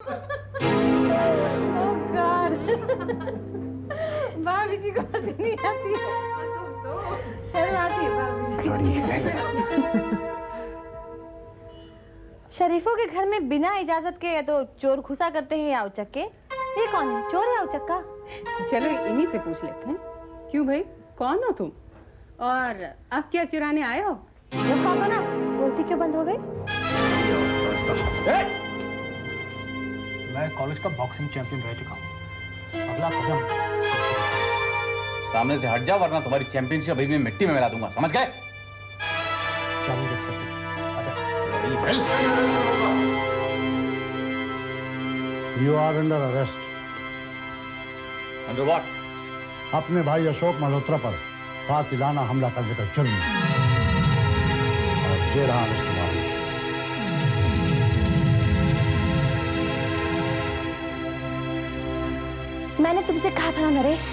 Oh God. भाभी जी को हंसी नहीं आती है। शर्म आती है भाभी जी। शरीफों के घर में बिना इजाजत के या तो चोर घुसा करते हैं या उचक्के। ये कौन है, चोर या उचक्का? चलो इन्हीं से पूछ लेते हैं। क्यों भाई, कौन हो तुम और अब क्या चुराने आए हो? जब कहो ना, बोलती क्यों बंद हो गई? मैं कॉलेज का बॉक्सिंग चैंपियन रह चुका हूँ। अगला कदम सामने से हट जाओ वरना तुम्हारी चैंपियनशिप अभी मैं मिट्टी में मिला दूंगा, समझ गए? Challenge accepted. आजा। You are under arrest. Under what? अपने भाई अशोक मल्होत्रा पर कातिलाना हमला करने का जुर्म और ये रहा तुम्हारी। मैंने तुमसे कहा था ना नरेश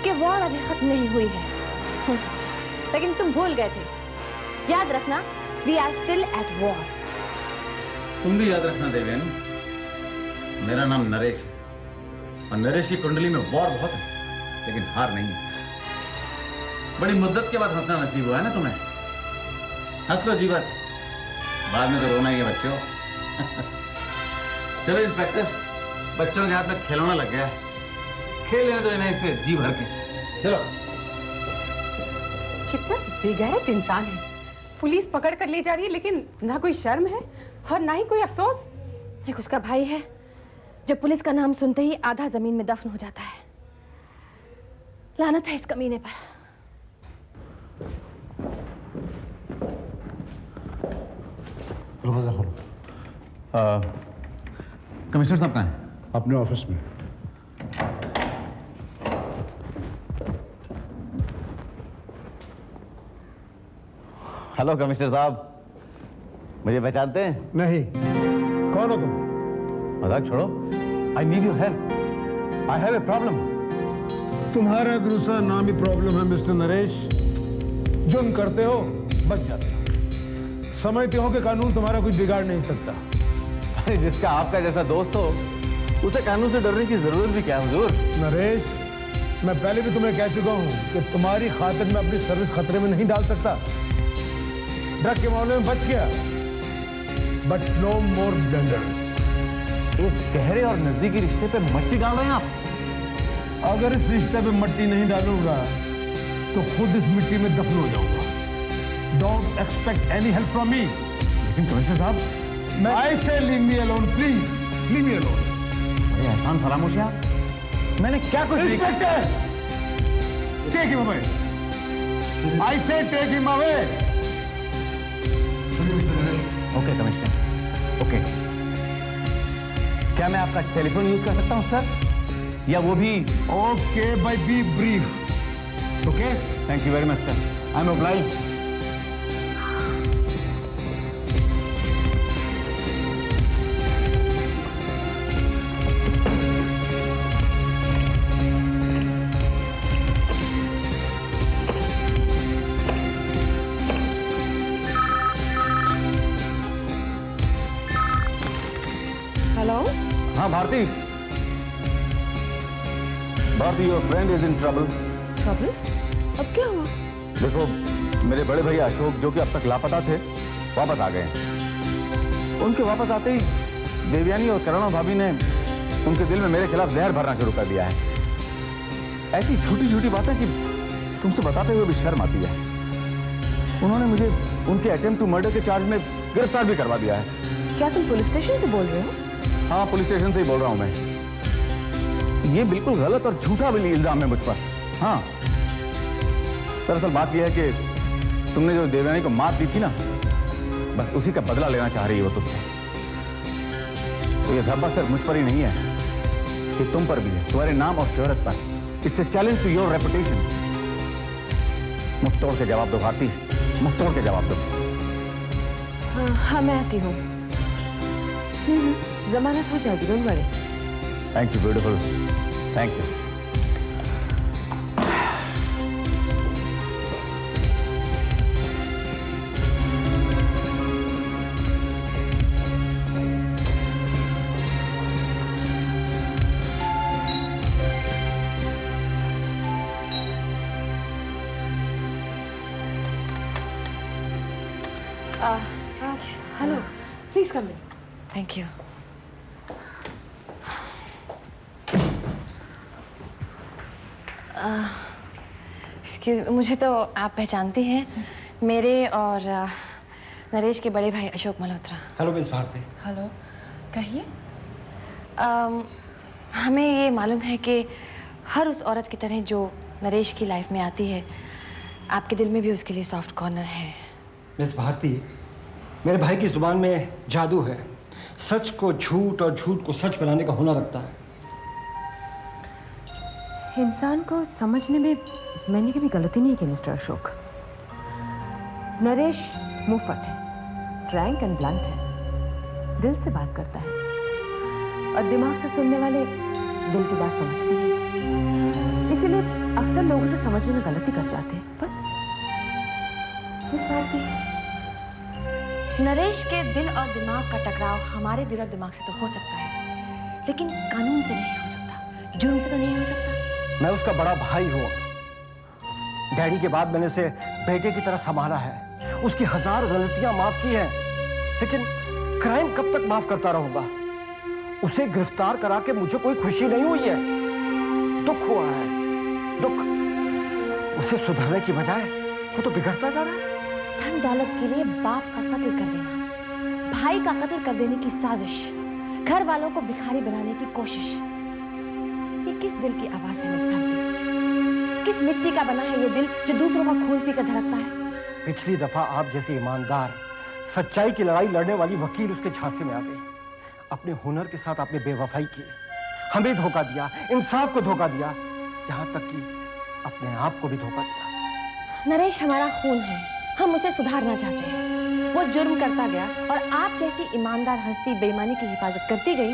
कि वॉर अभी खत्म नहीं हुई है, लेकिन तुम भूल गए थे। याद रखना, we are still at war. तुम भी याद रखना देवेन, मेरा नाम नरेश है और नरेश की कुंडली में वॉर बहुत है लेकिन हार नहीं है। बड़ी मुद्दत के बाद हंसना नसीब हुआ है ना तुम्हें। हंस लो जीवन, बाद में तो रोना ही है बच्चों। चलो इंस्पेक्टर, बच्चों के हाथ में खिलौना लग गया है, खेल लेने दो इन्हें इसे जी भर के। चलो। कितना बेगैरत इंसान है। पुलिस पकड़ कर ले जा रही है लेकिन ना कोई शर्म है और ना ही कोई अफसोस। एक उसका भाई है जो पुलिस का नाम सुनते ही आधा जमीन में दफन हो जाता है। लानत है इस कमीने पर। दरवाजा खोलो। कमिश्नर साहब कहाँ हैं? अपने ऑफिस में। हेलो कमिश्नर साहब, मुझे पहचानते हैं? नहीं, कौन हो तुम? मजाक छोड़ो। I need your help. I have a problem. तुम्हारा दूसरा नाम ही प्रॉब्लम है मिस्टर नरेश। जुर्म करते हो, बच जाते हो। समझते हो कि कानून तुम्हारा कुछ बिगाड़ नहीं सकता। अरे जिसका आपका जैसा दोस्त हो उसे कानून से डरने की जरूरत भी क्या है हुजूर? नरेश, मैं पहले भी तुम्हें कह चुका हूं कि तुम्हारी खातिर मैं अपनी सर्विस खतरे में नहीं डाल सकता। ड्रग के मामले में बच गया, बट नो मोर ब्लंडर्स। एक गहरे और नजदीकी रिश्ते पे मट्टी डाल रहे हैं आप। अगर इस रिश्ते पे मट्टी नहीं डालूंगा तो खुद इस मिट्टी में दफन हो जाऊंगा। Don't expect any help from me. लेकिन कमिश्नर साहब, आई से leave me alone, please leave me alone. बड़े एहसान फरामोश है आप। मैंने क्या कुछ नहीं किया। Take him away. I say take him away. Okay commissioner, okay. क्या मैं आपका टेलीफोन यूज कर सकता हूं सर, या वो भी? Okay, bye be brief. Okay, thank you very much sir, I am obliged. Hello. हाँ Bharati, Bharati your friend is in trouble. Trouble? अब क्या हुआ? देखो, मेरे बड़े भैया अशोक जो कि अब तक लापता थे वापस आ गए हैं। उनके वापस आते ही देवयानी और करुणा भाभी ने उनके दिल में मेरे खिलाफ जहर भरना शुरू कर दिया है। ऐसी छोटी छोटी बातें कि तुमसे बताते हुए भी शर्म आती है। उन्होंने मुझे उनके अटेम्प्ट टू मर्डर के चार्ज में गिरफ्तार भी करवा दिया है। क्या तुम पुलिस स्टेशन से बोल रहे हो? हाँ, पुलिस स्टेशन से ही बोल रहा हूं मैं। ये बिल्कुल गलत और झूठा भी इल्जाम है मुझ पर। हाँ, दरअसल बात यह है कि तुमने जो देवयानी को मार दी थी ना, बस उसी का बदला लेना चाह रही है वो तुमसे। तो ये धब्बा सिर्फ मुझ पर ही नहीं है, ये तुम पर भी है, तुम्हारे नाम और शोहरत पर। It's a challenge to your reputation. मुंह तोड़ के जवाब दो भारती, मुंह तोड़ के जवाब दो। हाँ, मैं आती हूँ। जमानत हो जाएगी, don't worry. Thank you beautiful, thank you. Hello, please come in. Thank you. Excuse, मुझे तो आप पहचानती हैं, मेरे और नरेश के बड़े भाई Ashok Malhotra. Hello miss Bharti. Hello, कहिए। हमें ये मालूम है कि हर उस औरत की तरह जो नरेश की लाइफ में आती है, आपके दिल में भी उसके लिए सॉफ्ट कॉर्नर है। मिस भारती, मेरे भाई की जुबान में जादू है। सच को झूठ और झूठ को सच बनाने का हुनर रखता है। इंसान को समझने में मैंने कभी गलती नहीं की मिस्टर अशोक। नरेश मुंहफट है, फ्रैंक एंड ब्लंट है, दिल से बात करता है और दिमाग से सुनने वाले दिल की बात समझते हैं। इसीलिए अक्सर लोगों से समझने में गलती कर जाते हैं, बस इस बात की। नरेश के दिल और दिमाग का टकराव हमारे दिल और दिमाग से तो हो सकता है, लेकिन कानून से नहीं हो सकता, जुर्म से तो नहीं हो सकता। मैं उसका बड़ा भाई हूँ। डैडी के बाद मैंने उसे बेटे की तरह संभाला है। उसकी 1000 गलतियां माफ की हैं, लेकिन क्राइम कब तक माफ करता रहूंगा? उसे गिरफ्तार करा के मुझे कोई खुशी नहीं हुई है, दुख हुआ है, दुख। उसे सुधरने की बजाय वो तो बिगड़ता जा रहा है। धन दौलत के लिए बाप का कत्ल कर देना, भाई का कत्ल कर देने की साजिश, घर वालों को भिखारी बनाने की कोशिश, ये किस दिल की आवाज है मिस भारती? किस मिट्टी का बना है ये दिल जो दूसरों का खून पीकर धड़कता है? पिछली दफा आप जैसी ईमानदार, सच्चाई की लड़ाई लड़ने वाली वकील उसके झांसे में आ गई। अपने हुनर के साथ आपने बेवफाई की, हमें धोखा दिया, इंसाफ को धोखा दिया, यहाँ तक कि अपने आप को भी धोखा दिया। नरेश हमारा खून है, हम उसे सुधारना चाहते हैं। वो जुर्म करता गया और आप जैसी ईमानदार हस्ती बेईमानी की हिफाजत करती गई,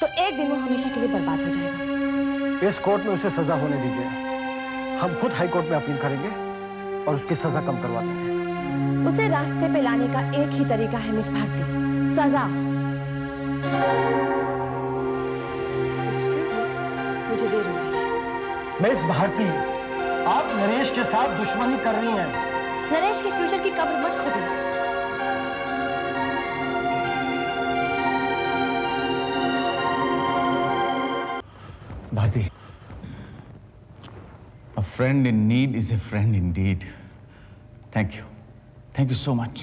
तो एक दिन वो हमेशा के लिए बर्बाद हो जाएगा। इस कोर्ट में उसे सजा होने दीजिए। हम खुद हाई कोर्ट में अपील करेंगे और उसकी सजा कम करवा देंगे। उसे रास्ते पे लाने का एक ही तरीका है मिस भारती, सजा। मुझे देर हो रही है। मिस भारती, आप नरेश के साथ दुश्मनी कर रही हैं। नरेश के फ्यूचर की कब्र मत खोदिए। Bharti, a friend in need is a friend indeed. Thank you so much.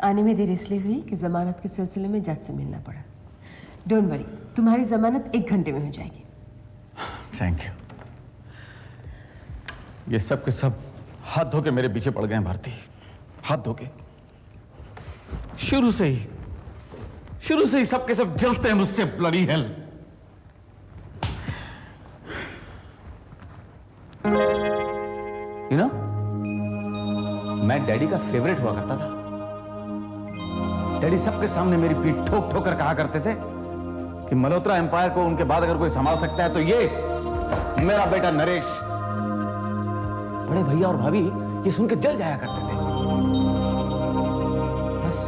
आने में देर इसलिए हुई कि जमानत के सिलसिले में जज से मिलना पड़ा। डोंट वरी, तुम्हारी जमानत 1 घंटे में हो जाएगी। Thank you. ये सब के सब हाथ धो के मेरे पीछे पड़ गए हैं भारती, हाथ धो के। शुरू से ही सब के सब जलते हैं मुझसे, ब्लडी हेल। यू नो, मैं डैडी का फेवरेट हुआ करता था। डैडी सबके सामने मेरी पीठ ठोक ठोक कर कहा करते थे कि मल्होत्रा एम्पायर को उनके बाद अगर कोई संभाल सकता है तो ये मेरा बेटा नरेश। बड़े भैया और भाभी ये सुन के जल जाया करते थे। बस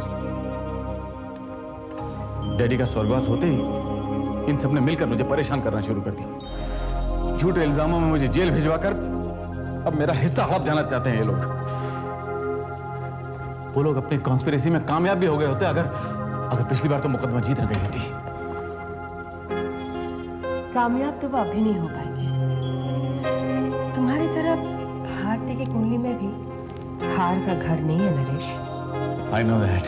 डैडी का स्वर्गवास होते ही इन सबने मिलकर मुझे परेशान करना शुरू कर दिया। झूठे इल्जामों में मुझे जेल भिजवाकर अब मेरा हिस्सा हड़प जाना चाहते हैं ये लोग। वो लोग अपनी कॉन्स्पिरेसी में कामयाब भी हो गए होते अगर पिछली बार तो मुकदमा जीत न गई होती। कामयाब तो वो अभी नहीं हो पाएंगे। तुम्हारी तरफ भारती की कुंडली में भी हार का घर नहीं है नरेश। I know that.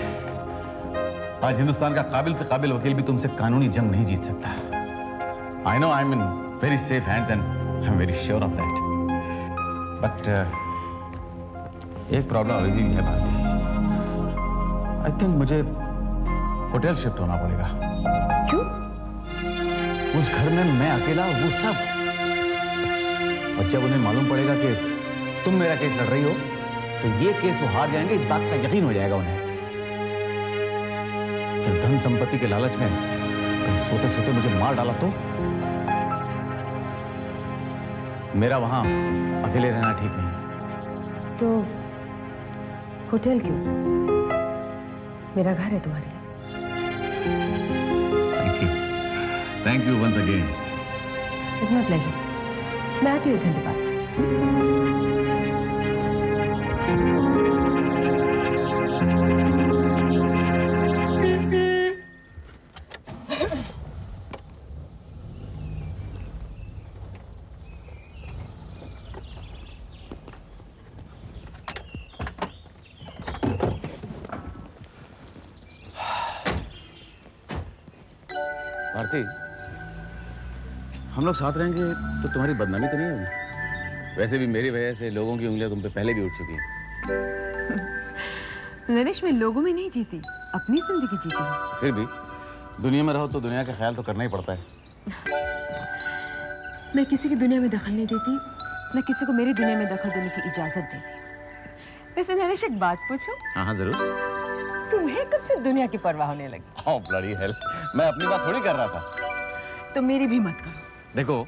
आज हिंदुस्तान का काबिल से काबिल वकील भी तुमसे कानूनी जंग नहीं जीत सकता। I know I'm in very safe hands and I'm very sure of that. But एक प्रॉब्लम अभी भी है भारती। I think मुझे होटल शिफ्ट होना पड़ेगा। क्यों? उस घर में मैं अकेला, वो सब। और जब उन्हें मालूम पड़ेगा कि तुम मेरा केस लड़ रही हो, तो ये केस वो हार जाएंगे, इस बात का यकीन हो जाएगा उन्हें। फिर धन संपत्ति के लालच में कहीं सोते सोते मुझे मार डाला तो मेरा वहां अकेले रहना ठीक नहीं। तो होटल क्यों? मेरा घर है तुम्हारे लिए। Thank you once again. It's my pleasure. मैं आती हूँ 1 घंटे बाद। भारती, हम लोग साथ रहेंगे तो तुम्हारी बदनामी तो नहीं होगी? वैसे भी मेरी वजह से लोगों की उंगलियां तुम पे पहले भी उठ चुकी हैं। नरेश, मैं लोगों में नहीं जीती, अपनी जिंदगी जीती हूँ। फिर भी दुनिया में रहो तो दुनिया का ख्याल तो करना ही पड़ता है। मैं किसी की दुनिया में दखल नहीं देती, न किसी को मेरी दुनिया में दखल देने की इजाजत देती। वैसे नरेश, एक बात पूछूं? हाँ हाँ जरूर। तुम्हें कब से दुनिया की परवाह होने लगी? ओह ब्लडी हेल, मैं अपनी बात थोड़ी कर रहा था। तो मेरी भी मत करो। देखो,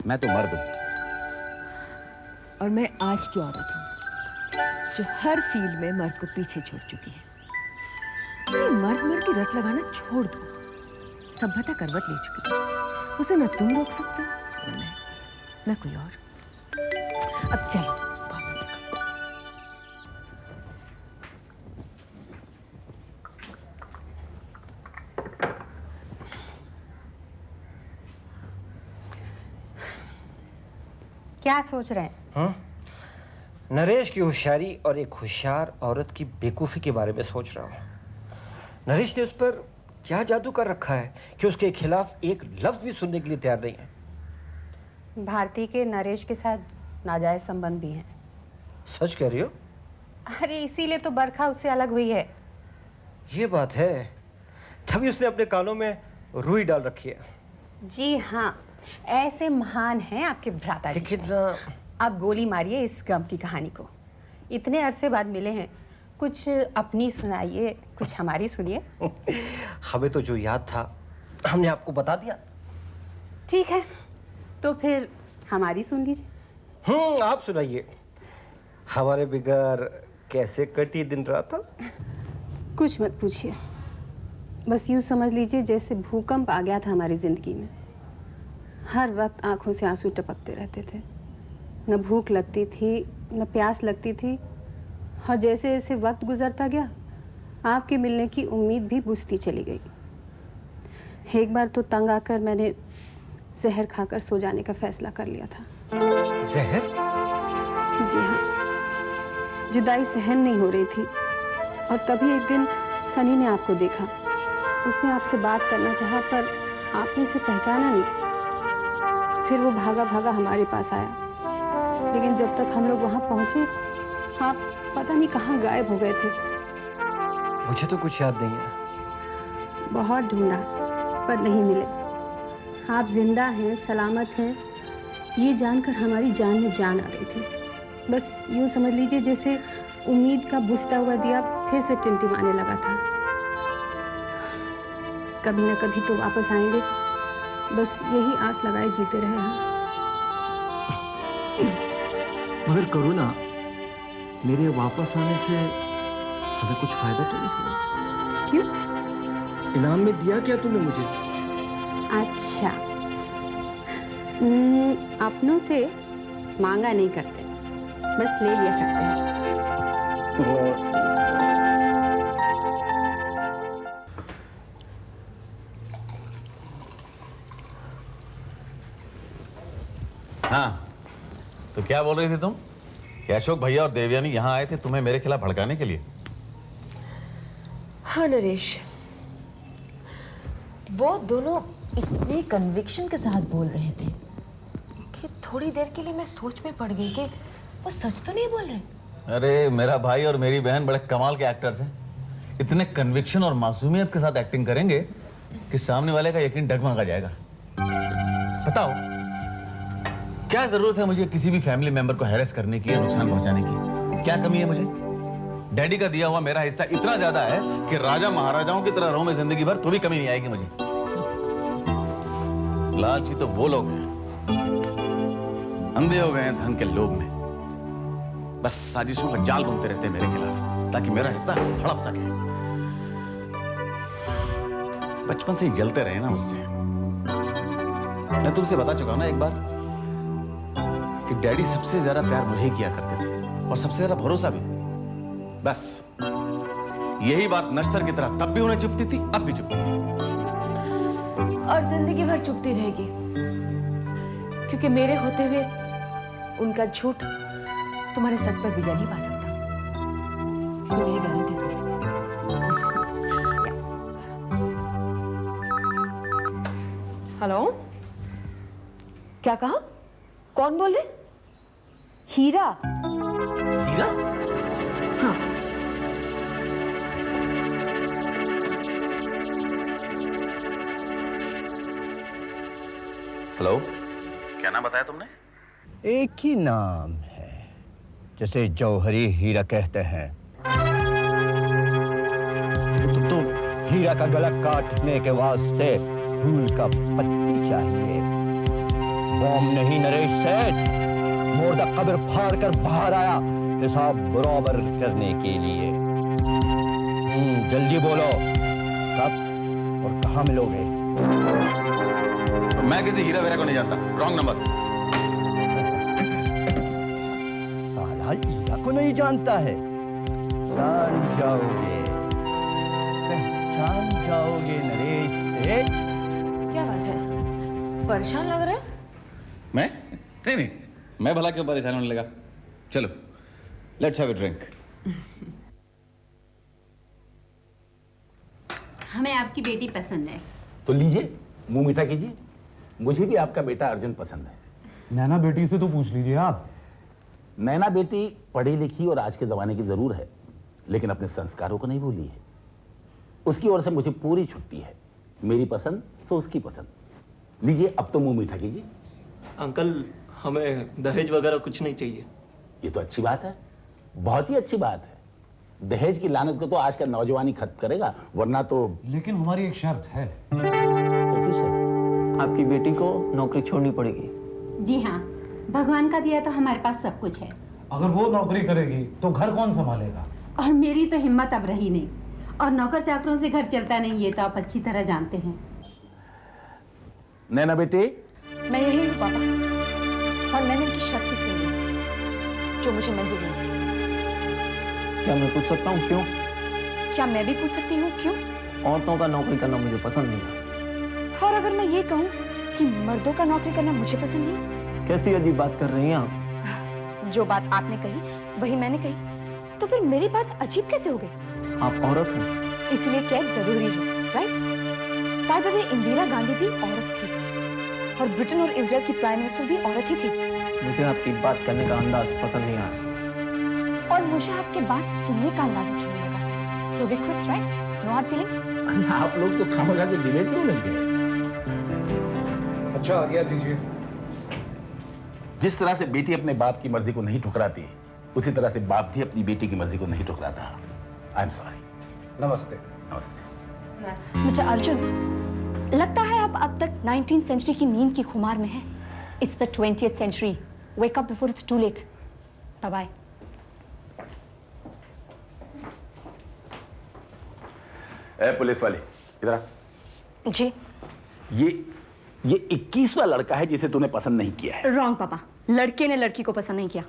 मैं तो मर्द हूँ और मैं आज की औरत हूँ जो हर फील्ड में मर्द को पीछे छोड़ चुकी है। ये मर्द की रट लगाना छोड़ दो। सभ्यता करवट ले चुकी है, उसे न तुम रोक सकते हो, न मैं, न कोई और। अब चलो। क्या सोच रहे हैं? नरेश की होशियारी और एक होशियार औरत की बेवकूफ़ी के बारे में सोच रहा हूँ। नरेश ने उस पर क्या जादू कर रखा है कि उसके खिलाफ एक लफ्ज भी सुनने के लिए तैयार नहीं है। भारती के नरेश के साथ नाजायज संबंध भी हैं। सच कह रही हो? अरे इसीलिए तो बरखा उससे अलग हुई है। ये बात है, तभी उसने अपने कानों में रुई डाल रखी है। जी हाँ, ऐसे महान हैं आपके भ्राता जी। लेकिन आप गोली मारिए इस गम की कहानी को। इतने अरसे बाद मिले हैं, कुछ अपनी सुनाइए, कुछ हमारी सुनिए। हमें तो जो याद था हमने आपको बता दिया। ठीक है, तो फिर हमारी सुन लीजिए। आप सुनाइए। हमारे बिगैर कैसे कटी दिन रात? कुछ मत पूछिए, बस यूँ समझ लीजिए जैसे भूकंप आ गया था हमारी ज़िंदगी में। हर वक्त आंखों से आंसू टपकते रहते थे। न भूख लगती थी, न प्यास लगती थी, और जैसे जैसे वक्त गुजरता गया आपके मिलने की उम्मीद भी बुझती चली गई। एक बार तो तंग आकर मैंने जहर खाकर सो जाने का फैसला कर लिया था। जहर? जी हाँ, जुदाई सहन नहीं हो रही थी और तभी एक दिन सनी ने आपको देखा। उसने आपसे बात करना चाहा पर आपने उसे पहचाना नहीं। फिर वो भागा भागा हमारे पास आया, लेकिन जब तक हम लोग वहाँ पहुँचे आप पता नहीं कहाँ गायब हो गए थे। मुझे तो कुछ याद नहीं है। बहुत ढूंढा पर नहीं मिले। आप जिंदा हैं, सलामत हैं, ये जानकर हमारी जान में जान आ गई थी। बस यूँ समझ लीजिए जैसे उम्मीद का बुझता हुआ दिया फिर से टिमटिमाने लगा था। कभी न कभी तो वापस आएंगे, बस यही आस लगाए जीते रहे हैं। मगर करुणा, मेरे वापस आने से हमें कुछ फायदा तो नहीं हुआ? क्यों? इनाम में दिया क्या तूने मुझे? अच्छा, अपनों से मांगा नहीं करते, बस ले लिया करते हैं। हाँ, तो क्या बोल रही थी तुम कि अशोक भैया और देवयानी यहाँ आए थे तुम्हें मेरे खिलाफ भड़काने के लिए? हाँ नरेश, वो दोनों इतने कन्विक्शन के साथ बोल रहे थे कि थोड़ी देर के लिए मैं सोच में पड़ गई कि वो सच तो नहीं बोल रहे। अरे मेरा भाई और मेरी बहन बड़े कमाल के एक्टर्स हैं। इतने कन्विक्शन और मासूमियत के साथ एक्टिंग करेंगे कि सामने वाले का यकीन डगमगा जाएगा। बताओ, क्या जरूरत है मुझे किसी भी फैमिली मेंबर को हैरेस करने की या नुकसान पहुंचाने की? क्या कमी है मुझे? डैडी का दिया हुआ मेरा हिस्सा इतना ज्यादा है कि राजा महाराजाओं की तरह रहूं मैं जिंदगी भर, तो भी कमी नहीं आएगी मुझे। लालची तो वो लोग हैं, अंधे हो गए हैं धन के लोभ में। बस साजिशों का जाल बुनते रहते हैं मेरे खिलाफ ताकि मेरा हिस्सा हड़प सके। बचपन से ही जलते रहे ना मुझसे। मैं तुमसे बता चुका हूं ना एक बार कि डैडी सबसे ज्यादा प्यार मुझे ही किया करते थे और सबसे ज्यादा भरोसा भी। बस यही बात नश्तर की तरह तब भी उन्हें चुभती थी, अब भी चुभती है और जिंदगी भर चुभती रहेगी, क्योंकि मेरे होते हुए उनका झूठ तुम्हारे सच पर विजय नहीं पा सकता। यही गारंटी हेलो, क्या कहा? कौन बोल रहे? हीरा? हीरा? हाँ। हेलो, क्या नाम बताया तुमने? एक ही नाम है, जैसे जौहरी हीरा कहते हैं। तुम तो हीरा का गला काटने के वास्ते फूल का पत्ती चाहिए, बॉम्ब नहीं नरेश सेठ। मुर्दा कब्र फाड़ कर बाहर आया हिसाब बराबर करने के लिए। जल्दी बोलो, कब और कहाँ मिलोगे? मैं किसी हीरा वेरा को नहीं जानता, रॉन्ग नंबर। साला हीरा को नहीं जानता है, जान जाओगे, पहचान जाओगे नरेश सेठ। क्या बात है, परेशान लग रहा है? मैं? नहीं, मैं भला क्यों परेशान होने लगा? चलो, लेट्स हैव अ ड्रिंक। हमें आपकी बेटी पसंद है। तो लीजिए, मुंह मीठा कीजिए। मुझे भी आपका बेटा अर्जुन पसंद है। नैना बेटी से तो पूछ लीजिए आप। नैना बेटी पढ़ी लिखी और आज के जमाने की जरूर है, लेकिन अपने संस्कारों को नहीं भूली है। उसकी ओर से मुझे पूरी छुट्टी है, मेरी पसंद सो उसकी पसंद। लीजिए, अब तो मुंह मीठा कीजिए। अंकल, हमें दहेज वगैरह कुछ नहीं चाहिए। ये तो अच्छी बात है, बहुत ही अच्छी बात है। दहेज की लानत को तो आज का नौजवानी खत्म करेगा, वरना तो। लेकिन हमारी एक शर्त है। कैसी शर्त? आपकी बेटी को नौकरी छोड़नी पड़ेगी। जी हाँ, भगवान का दिया तो हमारे पास सब कुछ है। अगर वो नौकरी करेगी तो घर कौन संभालेगा? और मेरी तो हिम्मत अब रही नहीं, और नौकर चाकरों से घर चलता नहीं, ये तो आप अच्छी तरह जानते हैं। नैना बेटी, मैं यही हूँ पापा, और मैंने इनकी शर्त भी सुनी है, जो मुझे मंजूर नहीं। क्या मैं पूछ सकता हूँ क्यों? क्या मैं भी पूछ सकती हूँ क्यों? औरतों का नौकरी करना मुझे पसंद नहीं है। और अगर मैं ये कहूँ कि मर्दों का नौकरी करना मुझे पसंद नहीं? कैसी अजीब बात कर रही हैं आप? जो बात आपने कही वही मैंने कही, तो फिर मेरी बात अजीब कैसे हो गई? आप औरत हैं। इसलिए कैद जरूरी है, right? By the way, Indira Gandhi भी औरत थी, और ब्रिटेन और इजराइल की प्राइम मिनिस्टर भी औरत ही थी। मुझे आपकी बात करने का अंदाज पसंद नहीं आया। और मुझे आपके बात सुनने का अंदाजा अच्छा नहीं लगा। So we quit, right? No hard feelings? आप लोग तो खामखा के डिबेट में उलझ गए। अच्छा, आज्ञा दीजिए। जिस तरह से बेटी अपने बाप की मर्जी को नहीं ठुकराती, उसी तरह से बाप भी अपनी बेटी की मर्जी को नहीं ठुकराता। I am sorry. नमस्ते। नमस्ते। मिस्टर अर्जुन, लगता है आप अब तक 19th सेंचुरी की नींद की खुमार में हैं। It's the 20th century. Wake up before it's too late. Bye bye. A police वाले, इधर आ। जी। ये 21वां लड़का है जिसे तूने पसंद नहीं किया है। रॉन्ग पापा, लड़के ने लड़की को पसंद नहीं किया।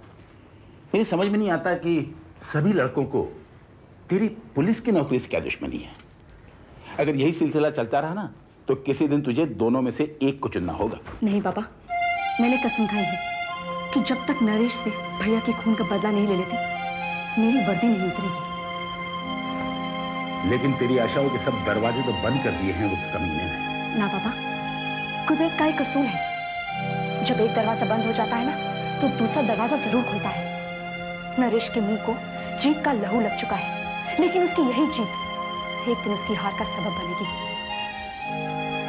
मेरी समझ में नहीं आता कि सभी लड़कों को तेरी पुलिस की नौकरी से क्या दुश्मनी है। अगर यही सिलसिला चलता रहा ना, तो किसी दिन तुझे दोनों में से एक को चुनना होगा। नहीं पापा, मैंने कसम खाई है कि जब तक नरेश से भैया के खून का बदला नहीं ले लेती, मेरी वर्दी नहीं उतरेगी। लेकिन तेरी आशाओं के सब दरवाजे तो बंद कर दिए हैं उस कमीने ने। ना पापा, कुदरत का एक असूल है, जब एक दरवाजा बंद हो जाता है ना, तो दूसरा दरवाजा जरूर खुलता है। नरेश के मुंह को जीत का लहू लग चुका है, लेकिन उसकी यही जीत एक दिन उसकी हार का सबब बनेगी।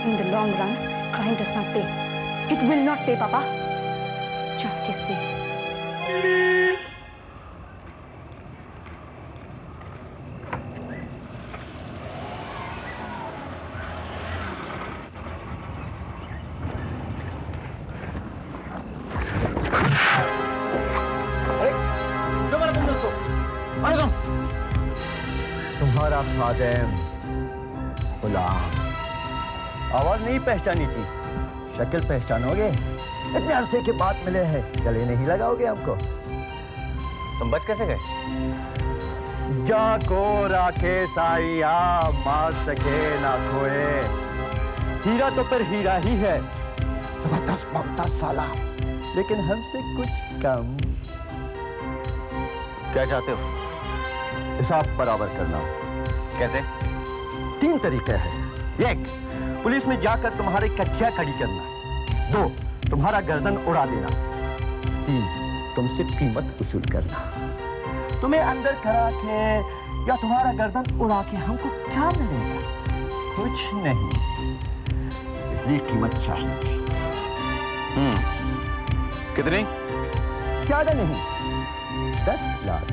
In the long run, crime does not pay. It will not pay, Papa. Just you see. तुम्हारा खादेम गुलाम। आवाज नहीं पहचानी थी, शक्ल पहचानोगे? इतने अरसे के बाद मिले हैं, गले नहीं लगाओगे हमको? तुम बच कैसे गए? जाको राखे साइया, मार सके ना खोए। हीरा तो फिर हीरा ही है, जबरदस्त ममता साला, लेकिन हमसे कुछ कम। क्या चाहते हो? हिसाब बराबर करना। कैसे? 3 तरीके हैं। एक, पुलिस में जाकर तुम्हारे कच्चा खड़ी करना। 2, तुम्हारा गर्दन उड़ा देना। 3, तुमसे कीमत वसूल करना। तुम्हें अंदर करा के या तुम्हारा गर्दन उड़ा के हमको क्या मिलेगा? कुछ नहीं, इसलिए कीमत चाहिए। कितनी? ज्यादा नहीं, 10 लाख।